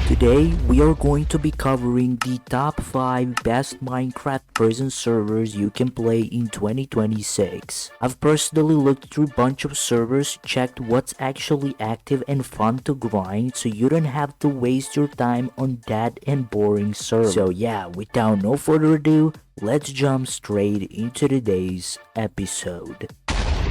Today, we are going to be covering the top 5 best Minecraft prison servers you can play in 2026. I've personally looked through a bunch of servers, checked what's actually active and fun to grind so you don't have to waste your time on dead and boring servers. So yeah, without no further ado, let's jump straight into today's episode.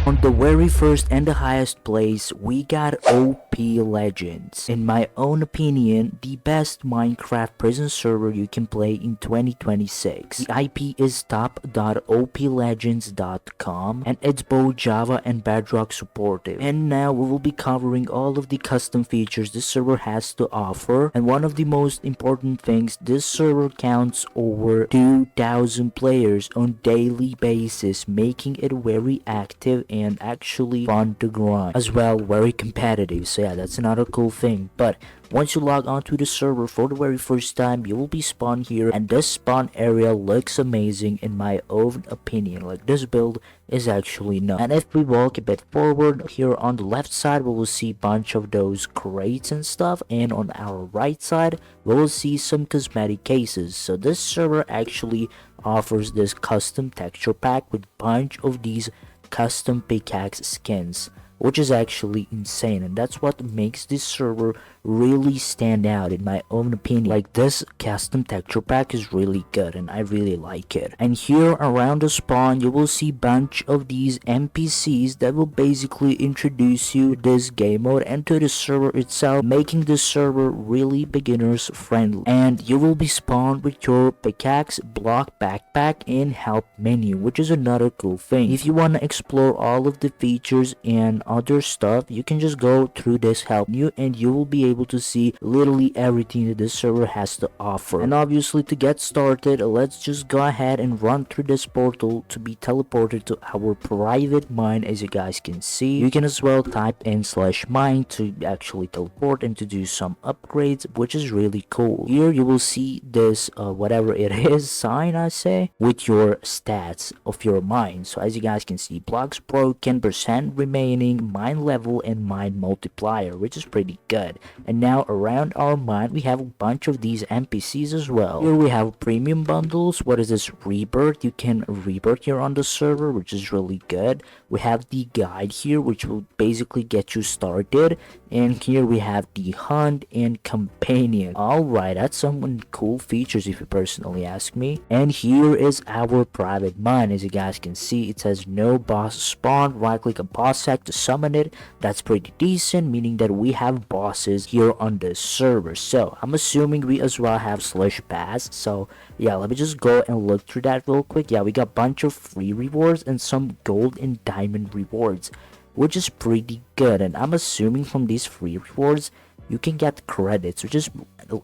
On the very first and the highest place, we got OPLegends. In my own opinion, the best Minecraft prison server you can play in 2026. The IP is top.oplegends.com and it's both Java and Bedrock supportive. And now we will be covering all of the custom features this server has to offer. And one of the most important things, this server counts over 2,000 players on daily basis, making it very active and actually fun to grind, as well very competitive. So yeah, that's another cool thing. But once you log onto the server for the very first time, you will be spawned here, and this spawn area looks amazing in my own opinion. Like, this build is actually nuts. And if we walk a bit forward, here on the left side we will see a bunch of those crates and stuff, and on our right side we will see some cosmetic cases. So this server actually offers this custom texture pack with a bunch of these custom pickaxe skins, which is actually insane, and that's what makes this server really stand out in my own opinion. Like, this custom texture pack is really good and I really like it. And here around the spawn you will see bunch of these NPCs that will basically introduce you to this game mode and to the server itself, making this server really beginners friendly. And you will be spawned with your pickaxe, block, backpack and help menu, which is another cool thing. If you want to explore all of the features and other stuff, you can just go through this help menu and you will be able to see literally everything that this server has to offer. And obviously, to get started, let's just go ahead and run through this portal to be teleported to our private mine. As you guys can see, you can as well type in /mine to actually teleport and to do some upgrades, which is really cool. Here you will see this whatever it is sign, I say, with your stats of your mine. So as you guys can see, blocks broken, percent remaining, mine level and mine multiplier, which is pretty good. And now around our mine we have a bunch of these NPCs as well. Here we have premium bundles. What is this? Rebirth. You can rebirth here on the server, which is really good. We have the guide here, which will basically get you started. And here we have the hunt and companion. Alright, that's some cool features if you personally ask me. And here is our private mine. As you guys can see, it says no boss spawn. Right click a boss sack to summon it. That's pretty decent, meaning that we have bosses here on this server. So I'm assuming we as well have /pass. So yeah, let me just go and look through that real quick. Yeah, we got a bunch of free rewards and some gold and diamond rewards, which is pretty good. And I'm assuming from these free rewards you can get credits, which is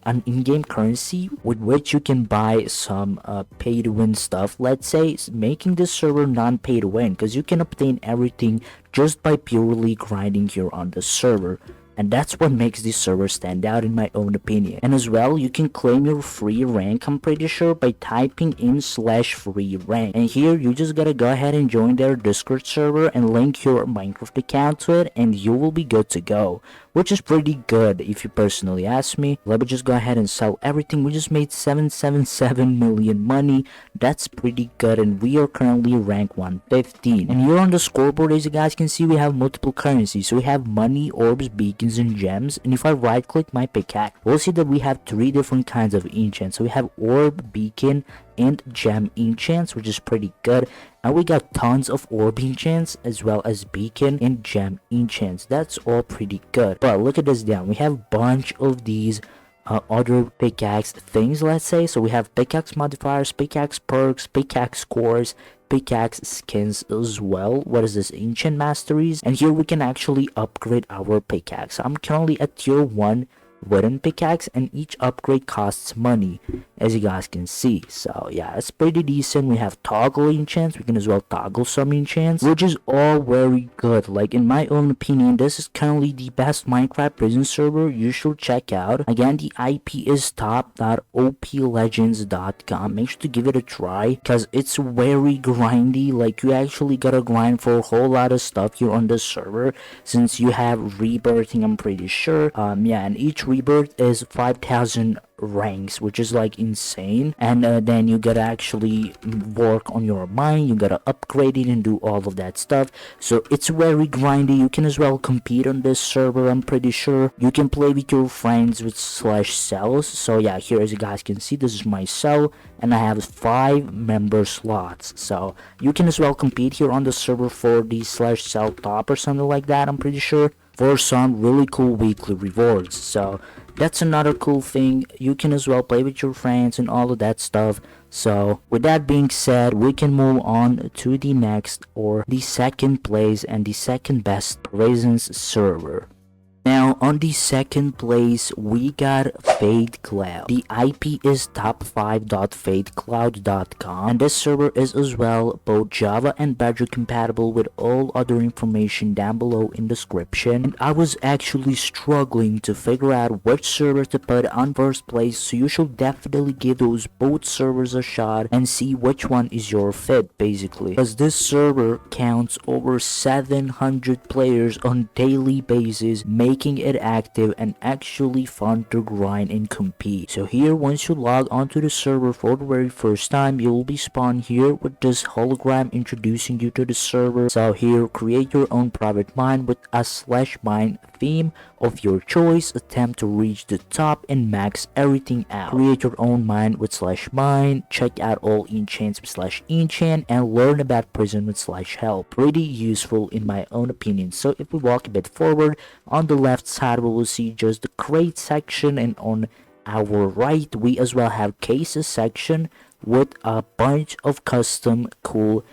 an in-game currency with which you can buy some pay-to-win stuff, let's say, making this server non-pay-to-win, because you can obtain everything just by purely grinding here on the server. And that's what makes this server stand out in my own opinion. And as well, you can claim your free rank, I'm pretty sure, by typing in /free rank. And here you just gotta go ahead and join their Discord server and link your Minecraft account to it, and you will be good to go, which is pretty good if you personally ask me. Let me just go ahead and sell everything. We just made 777 million money. That's pretty good, and we are currently rank 115. And here on the scoreboard, as you guys can see, we have multiple currencies. So we have money, orbs, beacons and gems. And if I right click my pickaxe, we'll see that we have 3 different kinds of enchants. So we have orb, beacon and gem enchants, which is pretty good. And we got tons of orb enchants as well as beacon and gem enchants. That's all pretty good. But look at this down, we have a bunch of these other pickaxe things, let's say. So we have pickaxe modifiers, pickaxe perks, pickaxe scores, pickaxe skins as well. What is this? Ancient masteries. And here we can actually upgrade our pickaxe. I'm currently at tier 1 wooden pickaxe, and each upgrade costs money, as you guys can see. So yeah, it's pretty decent. We have toggle enchants. We can as well toggle some enchants, which is all very good. Like, in my own opinion, this is currently the best Minecraft prison server you should check out. Again, the IP is top.oplegends.com. Make sure to give it a try, because it's very grindy. Like, you actually gotta grind for a whole lot of stuff here on the server, since you have rebirthing, I'm pretty sure. Yeah, and each rebirth is 5,000 ranks, which is like insane. And then you gotta actually work on your mine, you gotta upgrade it and do all of that stuff. So it's very grindy. You can as well compete on this server. I'm pretty sure you can play with your friends with /cells. So yeah, here as you guys can see, this is my cell and I have 5 member slots. So you can as well compete here on the server for the /cell top or something like that, I'm pretty sure, for some really cool weekly rewards. So that's another cool thing. You can as well play with your friends and all of that stuff. So with that being said, we can move on to the next, or the second place and the second best presence server. Now on the second place we got FadeCloud. The IP is top5.fadecloud.com, and this server is as well both Java and Bedrock compatible, with all other information down below in description. And I was actually struggling to figure out which server to put on first place, so you should definitely give those both servers a shot and see which one is your fit, basically, because this server counts over 700 players on daily basis, making it active and actually fun to grind and compete. So here, once you log onto the server for the very first time, you will be spawned here with this hologram introducing you to the server. So here, create your own private mine with a /mine theme of your choice, attempt to reach the top and max everything out. Create your own mine with /mine, check out all enchants with /enchant, and learn about prison with /help. Pretty useful in my own opinion. So if we walk a bit forward, on the left side we will see just the crate section, and on our right we as well have cases section with a bunch of custom cool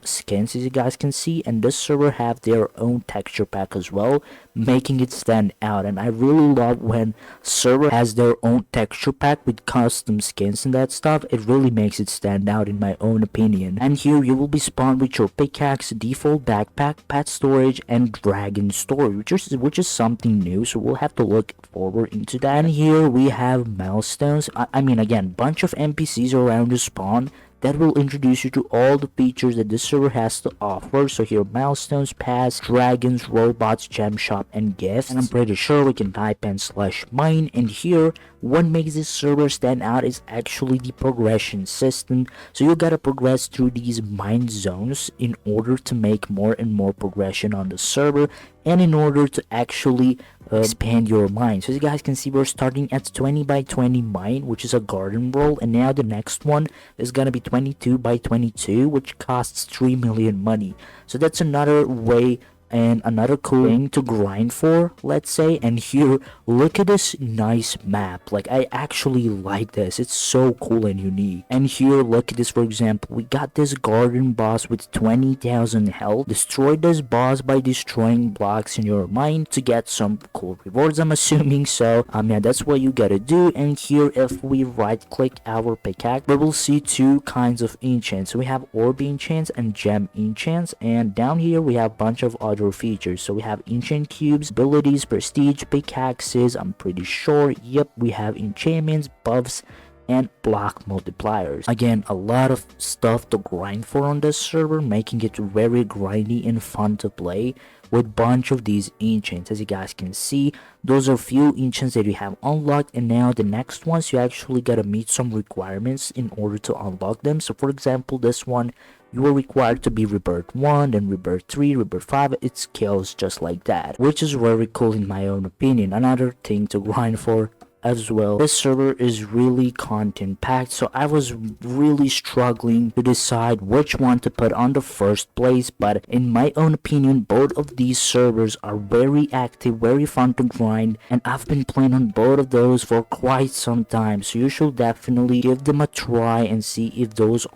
skins, as you guys can see. And this server have their own texture pack as well, making it stand out. And I really love when server has their own texture pack with custom skins and that stuff. It really makes it stand out in my own opinion. And here you will be spawned with your pickaxe, default backpack, pet storage, and dragon storage, which is something new, so we'll have to look forward into that. And here we have milestones. I mean, again, bunch of NPCs around the spawn that will introduce you to all the features that this server has to offer. So here, milestones, pass, dragons, robots, gem shop, and gifts. And I'm pretty sure we can type in /mine. And here, what makes this server stand out is actually the progression system. So you gotta progress through these mine zones in order to make more and more progression on the server, and in order to actually expand your mine. So as you guys can see, we're starting at 20 by 20 mine, which is a garden world, and now the next one is gonna be 22 by 22, which costs 3 million money. So that's another way and another cool thing to grind for, let's say. And here, look at this nice map. Like, I actually like this. It's so cool and unique. And here, look at this. For example, we got this garden boss with 20,000 health. Destroy this boss by destroying blocks in your mine to get some cool rewards, I'm assuming. So yeah, that's what you gotta do. And here, if we right click our pickaxe, we will see 2 kinds of enchants. So we have orb enchants and gem enchants, and down here we have a bunch of other features. So we have enchant cubes, abilities, prestige, pickaxes, I'm pretty sure. Yep, we have enchantments, buffs, and block multipliers. Again, a lot of stuff to grind for on this server, making it very grindy and fun to play with bunch of these enchants. As you guys can see, those are few enchants that you have unlocked, and now the next ones you actually gotta meet some requirements in order to unlock them. So for example, this one, you are required to be rebirth 1, then rebirth 3, rebirth 5. It scales just like that, which is very cool in my own opinion. Another thing to grind for as well. This server is really content packed, so I was really struggling to decide which one to put on the first place, but in my own opinion, both of these servers are very active, very fun to grind, and I've been playing on both of those for quite some time, so you should definitely give them a try and see if those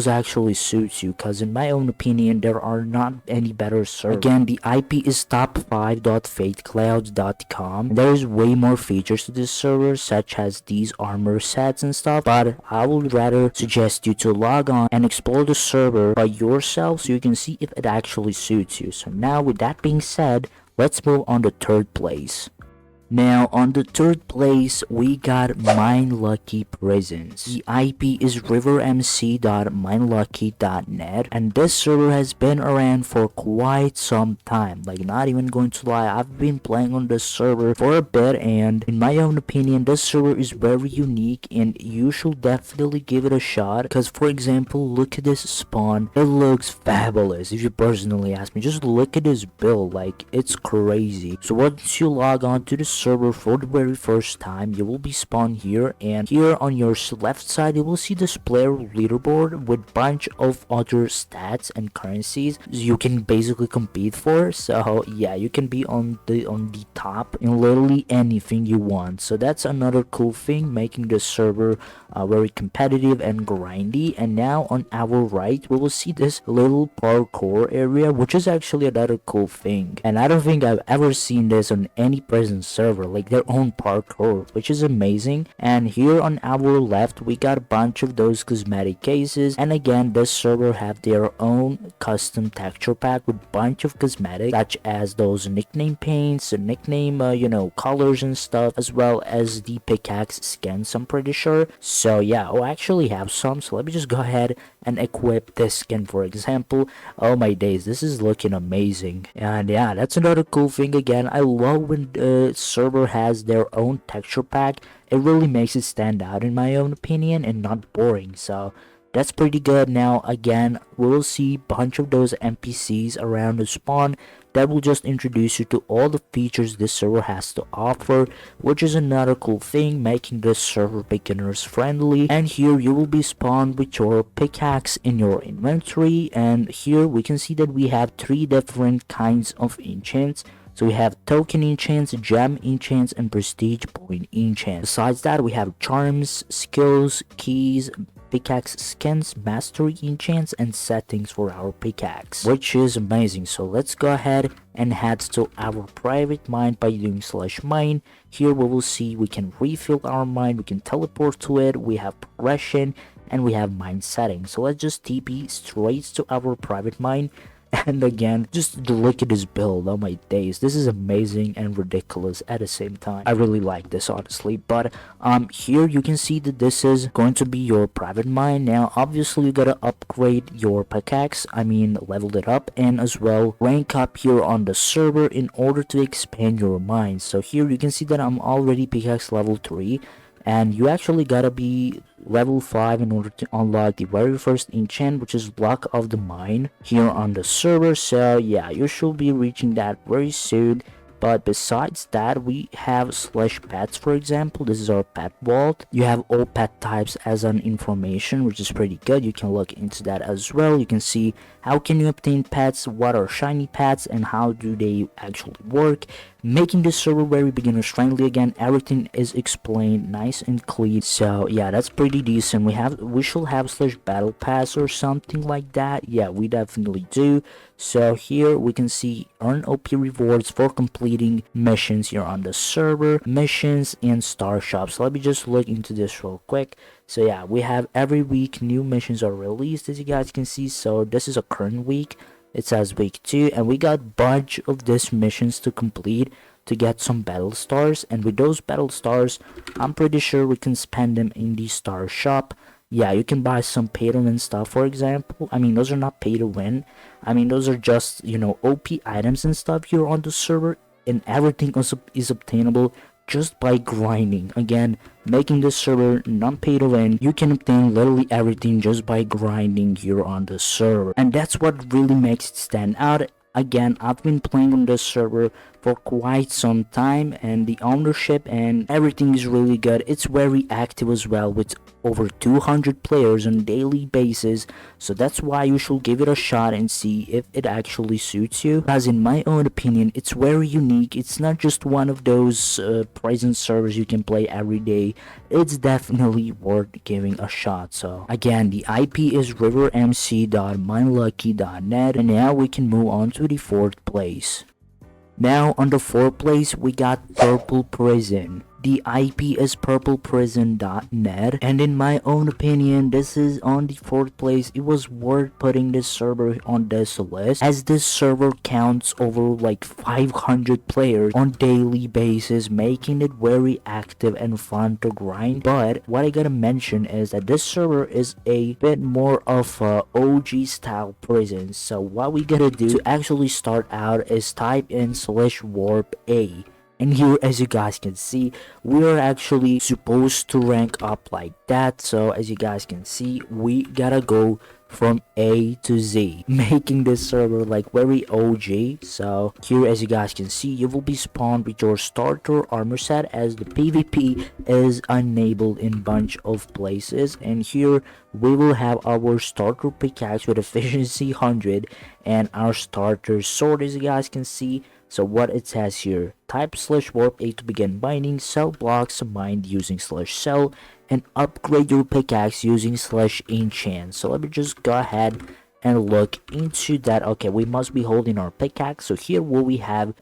actually suits you, because in my own opinion, there are not any better servers. Again, the IP is top5.fadecloud.com. There's way more features to this server, such as these armor sets and stuff, but I would rather suggest you to log on and explore the server by yourself so you can see if it actually suits you. So now, with that being said, let's move on to third place. Now on the third place we got MineLucky Prisons. The IP is rivermc.minelucky.net, and this server has been around for quite some time. Like, not even going to lie, I've been playing on this server for a bit, and in my own opinion this server is very unique and you should definitely give it a shot. Because for example, look at this spawn, it looks fabulous. If you personally ask me, just look at this build, like it's crazy. So once you log on to the server for the very first time, you will be spawned here, and here on your left side you will see this player leaderboard with bunch of other stats and currencies you can basically compete for. So yeah, you can be on the top in literally anything you want. So that's another cool thing, making the server very competitive and grindy. And now on our right we will see this little parkour area, which is actually another cool thing, and I don't think I've ever seen this on any present server, like their own parkour, which is amazing. And here on our left we got a bunch of those cosmetic cases, and again this server have their own custom texture pack with bunch of cosmetics such as those nickname paints and nickname colors and stuff, as well as the pickaxe skins, I'm pretty sure. So yeah, I actually have some, so let me just go ahead and equip this skin for example. Oh my days, this is looking amazing. And yeah, that's another cool thing. Again, I love when the server has their own texture pack. It really makes it stand out in my own opinion and not boring, so that's pretty good. Now again, we'll see bunch of those NPCs around the spawn that will just introduce you to all the features this server has to offer, which is another cool thing, making this server beginners friendly. And here you will be spawned with your pickaxe in your inventory, and here we can see that we have 3 different kinds of enchants. So we have token enchants, gem enchants, and prestige point enchants. Besides that, we have charms, skills, keys, pickaxe skins, mastery enchants, and settings for our pickaxe, which is amazing. So let's go ahead and head to our private mine by doing /mine. Here we will see we can refill our mine, we can teleport to it, we have progression, and we have mine settings. So let's just TP straight to our private mine. And again, just look at this build. Oh my days, this is amazing and ridiculous at the same time. I really like this, honestly. But here you can see that this is going to be your private mine. Now obviously you gotta upgrade your pickaxe, I mean level it up, and as well rank up here on the server in order to expand your mine. So here you can see that I'm already pickaxe level 3, and you actually gotta be level 5 in order to unlock the very first enchant, which is block of the mine here on the server. So yeah, you should be reaching that very soon. But besides that, we have /pets, for example. This is our pet vault. You have all pet types as an information, which is pretty good. You can look into that as well. You can see how can you obtain pets, what are shiny pets, and how do they actually work, making this server very beginners friendly. Again, everything is explained nice and clean. So yeah, that's pretty decent. We should have /battle pass or something like that. Yeah, we definitely do. So here we can see earn OP rewards for completing missions here on the server, missions and star shops. So let me just look into this real quick. So yeah, we have every week new missions are released, as you guys can see. So this is a current week. It says week 2, and we got bunch of these missions to complete to get some battle stars. And with those battle stars, I'm pretty sure we can spend them in the star shop. Yeah, you can buy some pay to win stuff, for example. I mean, those are not pay to win. I mean, those are just, OP items and stuff here on the server, and everything is obtainable just by grinding. Again, making this server non-pay to win. You can obtain literally everything just by grinding here on the server, and that's what really makes it stand out. Again, I've been playing on this server for quite some time, and the ownership and everything is really good. It's very active as well, with over 200 players on a daily basis. So that's why you should give it a shot and see if it actually suits you. As in my own opinion, it's very unique. It's not just one of those present servers you can play every day. It's definitely worth giving a shot. So again, the IP is rivermc.minelucky.net, and now we can move on to the 4th place. Now on the 4th place we got PurplePrison. The IP is purpleprison.net, and in my own opinion, this is on the 4th place. It was worth putting this server on this list, as this server counts over like 500 players on daily basis, making it very active and fun to grind. But what I gotta mention is that this server is a bit more of a OG style prison. So what we gotta do to actually start out is type in /warp-a. And here, as you guys can see, we are actually supposed to rank up like that. So as you guys can see, we gotta go from A to Z, making this server like very OG. So here, as you guys can see, you will be spawned with your starter armor set, as the PvP is enabled in bunch of places. And here we will have our starter pickaxe with efficiency 100 and our starter sword, as you guys can see. So what it says here, type /warp-a to begin mining, sell blocks mined using /sell, and upgrade your pickaxe using /enchant. So let me just go ahead and look into that. Okay, we must be holding our pickaxe. So here what we have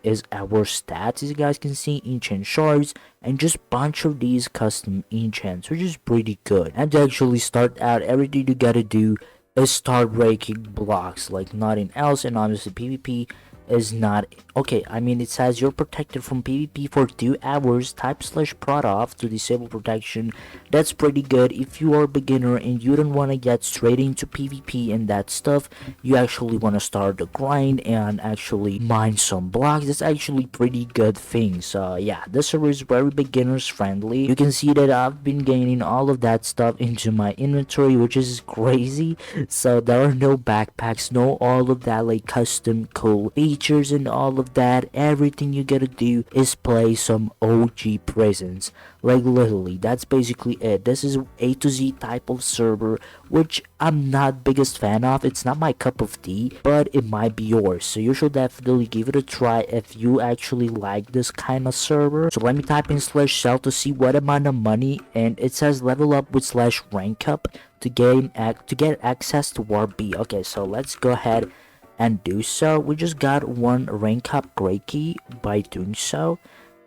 is our stats, as you guys can see, enchant shards, and just bunch of these custom enchants, which is pretty good. And to actually start out, everything you gotta do is start breaking blocks like nothing else. And obviously PvP is not okay. I mean, it says you're protected from PvP for 2 hours. Type /prod off to disable protection. That's pretty good if you are a beginner and you don't want to get straight into PvP and that stuff. You actually want to start the grind and actually mine some blocks. That's actually pretty good thing. So yeah, this server is very beginners friendly. You can see that I've been gaining all of that stuff into my inventory, which is crazy. So there are no backpacks, no all of that like custom cool features and all of that. Everything you gotta do is play some OG prisons. Like literally, that's basically it. This is A to Z type of server, which I'm not biggest fan of. It's not my cup of tea, but it might be yours. So you should definitely give it a try if you actually like this kind of server. So let me type in /sell to see what amount of money, and it says level up with /rank up to get access to Warp B. Okay, so let's go ahead and do so. We just got 1 rank up great key by doing so.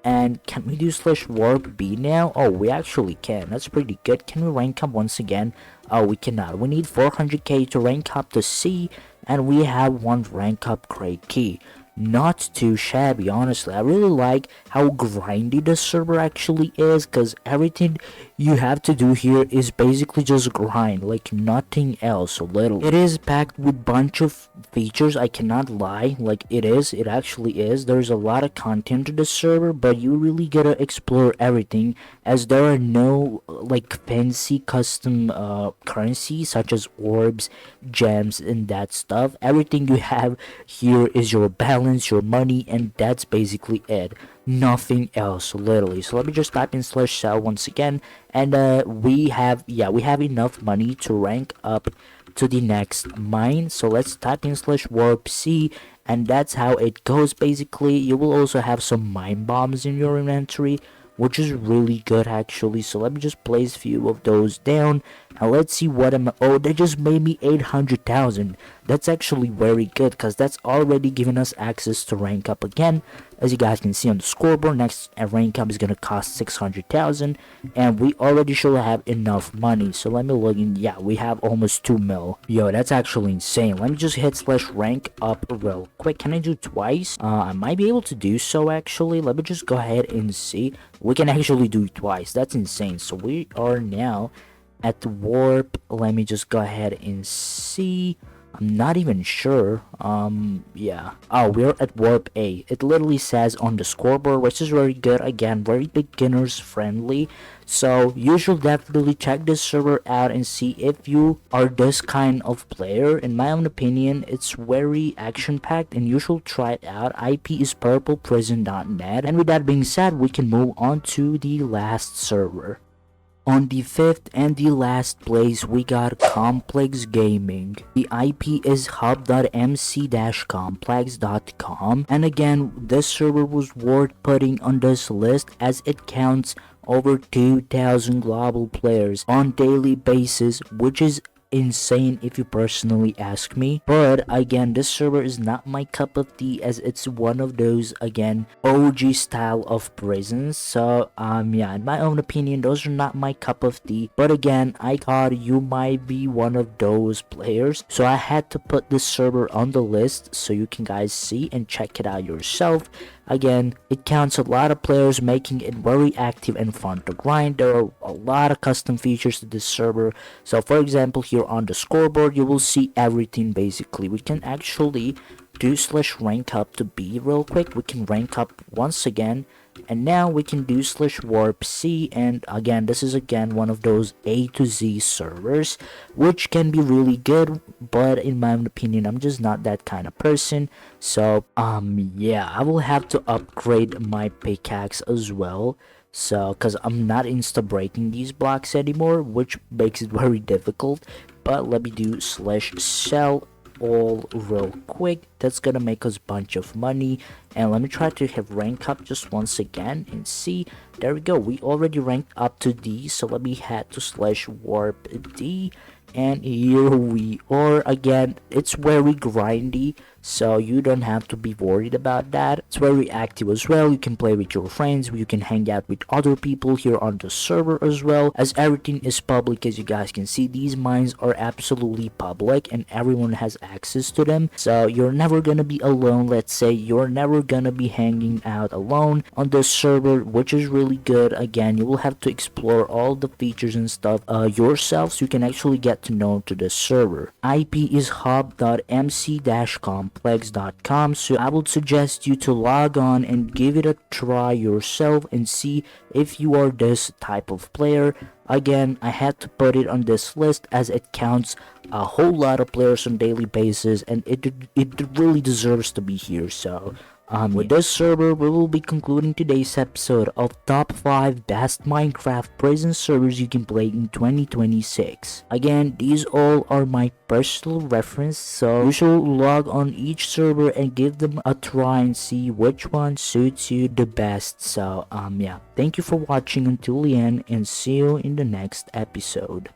And can we do /warp-b now? Oh, we actually can. That's pretty good. Can we rank up once again? Oh, we cannot. We need 400k to rank up to C, and we have 1 rank up great key. Not too shabby, honestly. I really like how grindy the server actually is, because everything you have to do here is basically just grind, like nothing else. Little. It is packed with bunch of features, I cannot lie. Like it actually is. There's a lot of content to the server, but you really gotta explore everything, as there are no like fancy custom currencies such as orbs, gems, and that stuff. Everything you have here is your balance, your money, and that's basically it. Nothing else, literally. So let me just type in /sell once again, and we have enough money to rank up to the next mine. So let's type in /warp-c, and that's how it goes. Basically, you will also have some mine bombs in your inventory, which is really good actually. So let me just place a few of those down, and let's see what oh, they just made me 800,000. That's actually very good, because that's already giving us access to rank up again. As you guys can see on the scoreboard, next rank up is gonna cost 600,000, and we already should have enough money. So let me look in. Yeah, we have almost 2 mil. Yo, that's actually insane. Let me just hit /rank up real quick. Can I do twice? I might be able to do so actually. Let me just go ahead and see. We can actually do it twice. That's insane. So we are now at warp. Let me just go ahead and see. I'm not even sure. Yeah. Oh, we're at warp A. It literally says on the scoreboard, which is very good. Again, very beginners friendly. So you should definitely check this server out and see if you are this kind of player. In my own opinion, it's very action packed and you should try it out. IP is purpleprison.net. And with that being said, we can move on to the last server. On the 5th and the last place, we got Complex Gaming. The IP is hub.mc-complex.com, and again, this server was worth putting on this list as it counts over 2,000 global players on daily basis, which is insane if you personally ask me. But again, this server is not my cup of tea, as it's one of those, again, OG style of prisons. So yeah, in my own opinion, those are not my cup of tea. But again, I thought you might be one of those players, so I had to put this server on the list so you can guys see and check it out yourself. Again, it counts a lot of players, making it very active and fun to grind. There are a lot of custom features to this server. So for example, here on the scoreboard, you will see everything basically. We can actually do /rank up to B real quick. We can rank up once again, and now we can do /warp C. And again, this is again one of those A to Z servers, which can be really good, but in my own opinion, I'm just not that kind of person. So yeah, I will have to upgrade my pickaxe as well, so because I'm not insta breaking these blocks anymore, which makes it very difficult. But let me do /sell all real quick. That's gonna make us a bunch of money. And let me try to have rank up just once again and see. There we go, we already ranked up to D. So let me head to /warp D, and here we are. Again, it's very grindy, so you don't have to be worried about that. It's very active as well. You can play with your friends, you can hang out with other people here on the server as well, as everything is public. As you guys can see, these mines are absolutely public and everyone has access to them, so you're never gonna be alone. Let's say you're never gonna be hanging out alone on this server, which is really good. Again, you will have to explore all the features and stuff yourself, so you can actually get to know to the server. IP is hub.mc-complex.com, so I would suggest you to log on and give it a try yourself and see if you are this type of player. Again, I had to put it on this list as it counts a whole lot of players on daily basis, and it really deserves to be here. So with this server, we will be concluding today's episode of top 5 best Minecraft prison servers you can play in 2026. Again, these all are my personal reference, so you should log on each server and give them a try and see which one suits you the best. So yeah, thank you for watching until the end, and see you in the next episode.